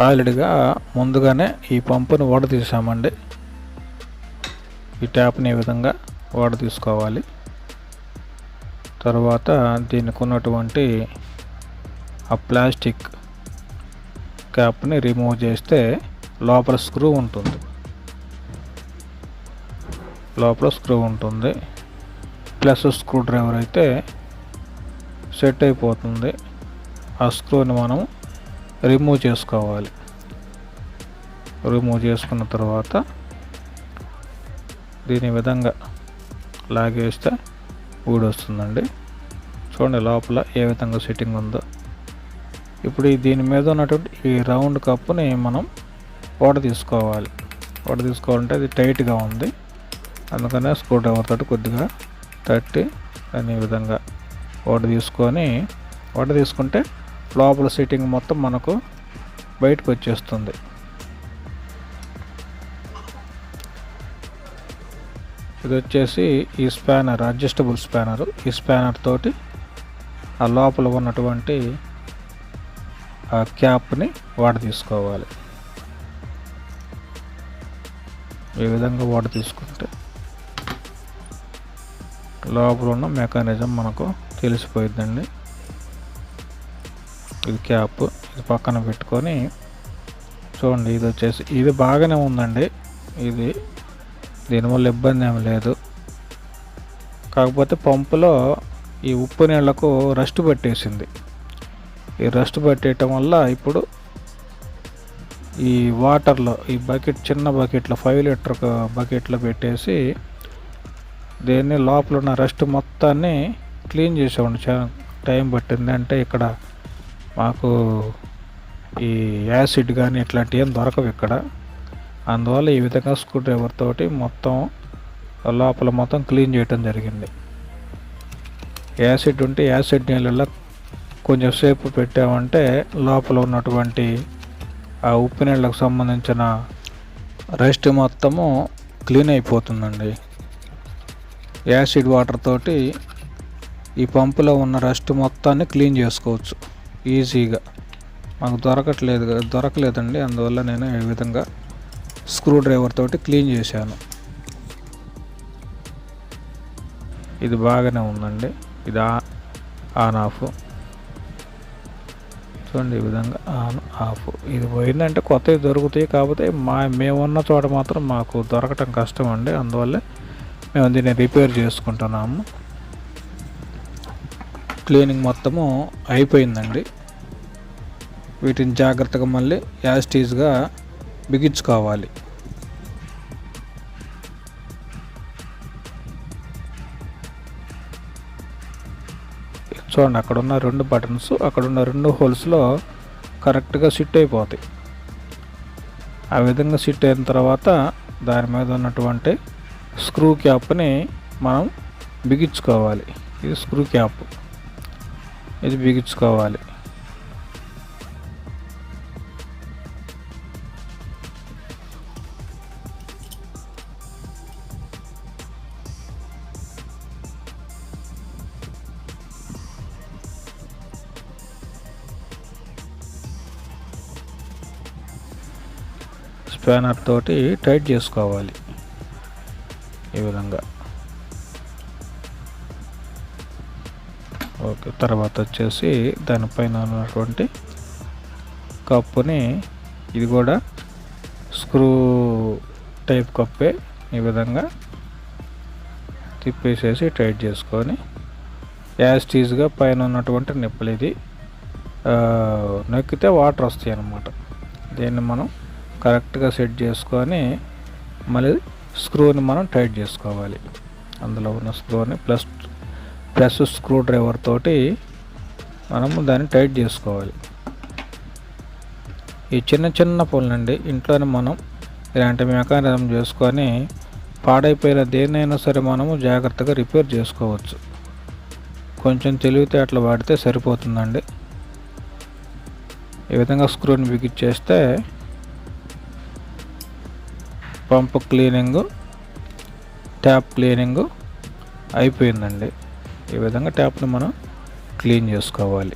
ఆల్రెడీగా ముందుగానే ఈ పంపుని తీసామండి. ఈ ట్యాప్ని ఈ విధంగా తీసుకోవాలి. తర్వాత దీనికి ఉన్నటువంటి ఆ ప్లాస్టిక్ క్యాప్ని రిమూవ్ చేస్తే లోపల స్క్రూ ఉంటుంది. ప్లస్ స్క్రూ డ్రైవర్ అయితే సెట్ అయిపోతుంది. ఆ స్క్రూని మనం రిమూవ్ చేసుకోవాలి. రిమూవ్ చేసుకున్న తర్వాత దీని విధంగా లాగేస్తే ఊడొస్తుందండి. చూడండి లోపల ఏ విధంగా సెట్టింగ్ ఉందో. ఇప్పుడు దీని మీద ఉన్నటువంటి ఈ రౌండ్ కప్పుని మనం తీసుకోవాలంటే అది టైట్గా ఉంది. అందుకనే స్క్రూ డ్రైవర్ తోటి కొద్దిగా తట్టి దాన్ని ఈ విధంగా తీసుకుంటే లోపల సెట్టింగ్ మొత్తం మనకు బయటకు వచ్చేస్తుంది. ఇది వచ్చేసి ఈ స్పానర్, అడ్జస్టబుల్ స్పానర్. ఈ స్పానర్ తోటి ఆ లోపల ఉన్నటువంటి ఆ క్యాప్ని తీసుకోవాలి. ఈ విధంగా తీసుకుంటే లోపల ఉన్న మెకానిజం మనకు తెలిసిపోయిందండి. ఇది క్యాప్, ఇది పక్కన పెట్టుకొని చూడండి. ఇది వచ్చేసి ఇది బాగానే ఉందండి. దీనివల్ల ఇబ్బంది ఏమి లేదు. కాకపోతే పంపులో ఈ ఉప్పు నీళ్లకు రస్ట్ పట్టేసింది. ఈ రస్ట్ పట్టేయటం వల్ల ఇప్పుడు ఈ వాటర్లో ఈ బకెట్, చిన్న బకెట్లో 5 లీటర్ బకెట్లో పెట్టేసి దీన్ని లోపల ఉన్న రస్ట్ మొత్తాన్ని క్లీన్ చేసేవాడిని. చాలా టైం పట్టింది. అంటే ఇక్కడ మాకు ఈ యాసిడ్ కానీ ఇట్లాంటివి ఏం దొరకవు ఇక్కడ. అందువల్ల ఈ విధంగా స్క్రూ డ్రైవర్ తోటి మొత్తం లోపల మొత్తం క్లీన్ చేయటం జరిగింది. యాసిడ్ ఉంటే యాసిడ్ నీళ్ళల్లో కొంచెం సేపు పెట్టామంటే లోపల ఉన్నటువంటి ఆ ఉప్పు నీళ్ళకు సంబంధించిన రెస్ట్ మొత్తము క్లీన్ అయిపోతుందండి. యాసిడ్ వాటర్ తోటి ఈ పంపులో ఉన్న రెస్ట్ మొత్తాన్ని క్లీన్ చేసుకోవచ్చు ఈజీగా. మాకు దొరకలేదండి. అందువల్ల నేను ఈ విధంగా స్క్రూ డ్రైవర్ తోటి క్లీన్ చేశాను. ఇది బాగానే ఉందండి. ఇది ఆన్ ఆఫ్ చూడండి. ఈ విధంగా ఆన్ ఆఫ్. ఇది పోయిందంటే కొత్తవి దొరుకుతాయి. కాకపోతే మేమున్న చోట మాత్రం మాకు దొరకటం కష్టం అండి. అందువల్లే మేము దీన్ని రిపేర్ చేసుకుంటున్నాము. క్లీనింగ్ మొత్తము అయిపోయిందండి. వీటిని జాగ్రత్తగా మళ్ళీ యాస్టీజ్గా బిగించుకోవాలి. చూడండి, అక్కడ ఉన్న 2 బటన్స్, అక్కడ ఉన్న 2 హోల్స్లో కరెక్ట్గా సిట్ అయిపోతాయి. ఆ విధంగా సిట్ అయిన తర్వాత దాని మీద ఉన్నటువంటి స్క్రూ క్యాప్ని మనం బిగించుకోవాలి. ఇది స్క్రూ క్యాప్, ఇది బిగించుకోవాలి. స్పానర్ తోటి టైట్ చేసుకోవాలి ఈ విధంగా. ఓకే, తర్వాత వచ్చేసి దానిపైన ఉన్నటువంటి కప్పుని, ఇది కూడా స్క్రూ టైప్ కప్పే, ఈ విధంగా తిప్పేసేసి టైట్ చేసుకొని యాస్టీజ్గా పైన ఉన్నటువంటి నిప్పులు ఇది నొక్కితే వాటర్ వస్తాయి అన్నమాట. దీన్ని మనం కరెక్ట్గా సెట్ చేసుకొని మళ్ళీ స్క్రూని మనం టైట్ చేసుకోవాలి. అందులో ఉన్న స్క్రూని ప్లస్ స్క్రూ డ్రైవర్ తోటి మనము దాన్ని టైట్ చేసుకోవాలి. ఈ చిన్న పనులండి ఇంట్లోనే మనం ఇలాంటి మెకానిజం చేసుకొని పాడైపోయిన దేన్నైనా సరే మనము జాగ్రత్తగా రిపేర్ చేసుకోవచ్చు. కొంచెం తెలివితేటలు వాడితే సరిపోతుందండి. ఈ విధంగా స్క్రూని బిగించేస్తే పంప్ క్లీనింగు, ట్యాప్ క్లీనింగు అయిపోయిందండి. ఈ విధంగా ట్యాప్ని మనం క్లీన్ చేసుకోవాలి.